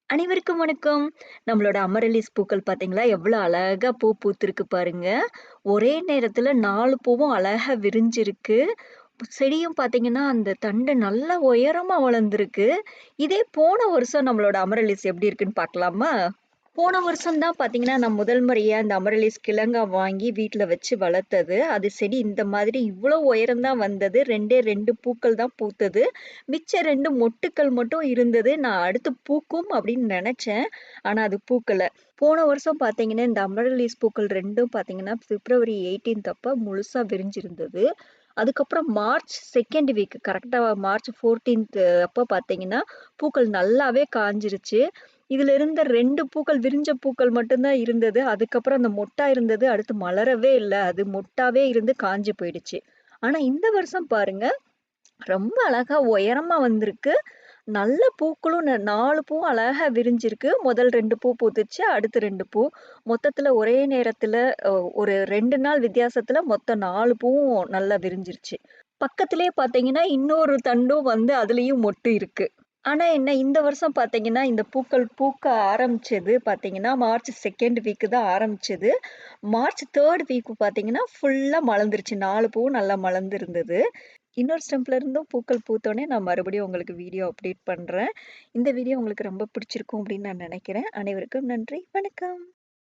அனைவருக்கும் வணக்கம். நம்மளோட அமரலிஸ் பூக்கள் பார்த்தீங்களா, எவ்வளோ அழகா பூ பூத்திருக்கு பாருங்க. ஒரே நேரத்துல 4 பூவும் அழகா விரிஞ்சிருக்கு. செடியும் பார்த்தீங்கன்னா, அந்த தண்டு நல்லா உயரமா வளர்ந்திருக்கு. இதே போன வருஷம் நம்மளோட அமரலிஸ் எப்படி இருக்குன்னு பார்க்கலாமா? போன வருஷம் தான் பார்த்தீங்கன்னா, நான் முதல் முறையா இந்த அமரலிஸ் கிழங்கா வாங்கி வீட்ல வச்சு வளர்த்தது. அது செடி இந்த மாதிரி இவ்ளோ உயரம் தான் வந்தது. 2 பூக்கள் தான் பூத்தது. மிச்ச 2 மொட்டுக்கள் மட்டும் இருந்தது. நான் அடுத்து பூக்கும் அப்படின்னு நெனச்சேன். ஆனா அது பூக்கல. போன வருஷம் பார்த்தீங்கன்னா, இந்த அமரலிஸ் பூக்கள் 2ம் பார்த்தீங்கன்னா, பிப்ரவரி 18 அப்ப முழுசா விரிஞ்சிருந்தது. அதுக்கப்புறம் மார்ச் 2nd வீக் கரெக்ட்டா மார்ச் 14த் அப்ப பார்த்தீங்கன்னா, பூக்கள் நல்லாவே காய்ஞ்சிருச்சு. இதுல இருந்த 2 பூக்கள் விரிஞ்ச பூக்கள் மட்டும் தான் இருந்தது. அதுக்கப்புறம் அந்த மொட்டா இருந்தது. அடுத்து மலரவே இல்ல. அது மொட்டாவே இருந்து காஞ்சு போயிடுச்சு. ஆனா இந்த வருஷம் பாருங்க, ரொம்ப அழகா உயரமா வந்திருக்கு. நல்ல பூக்களும் 4 பூவும் அழகா விரிஞ்சிருக்கு. முதல் 2 பூ பூத்துச்சு. அடுத்து 2 பூ. மொத்தத்துல ஒரே நேரத்துல அ ஒரு 2 நாள் வித்தியாசத்துல மொத்தம் 4 பூவும் நல்லா விரிஞ்சிருச்சு. பக்கத்திலேயே பார்த்தீங்கன்னா, இன்னொரு தண்டும் வந்து அதுலயும் மொட்டு இருக்கு. ஆனா என்ன, இந்த வருஷம் பார்த்தீங்கன்னா, இந்த பூக்கள் பூக்க ஆரம்பிச்சது பார்த்தீங்கன்னா, மார்ச் 2nd வீக் தான் ஆரம்பிச்சது. மார்ச் 3rd வீக் பார்த்தீங்கன்னா, ஃபுல்லா மலர்ந்துருச்சு. 4 பூவும் நல்லா மலர்ந்திருந்தது. இன்னொரு ஸ்டெம்ப்ல இருந்தும் பூக்கள் பூத்தோனே நான் மறுபடியும் உங்களுக்கு வீடியோ அப்டேட் பண்றேன். இந்த வீடியோ உங்களுக்கு ரொம்ப பிடிச்சிருக்கும் அப்டின்னு நான் நெனைக்கிறேன். அனைவருக்கும் நன்றி. வணக்கம்.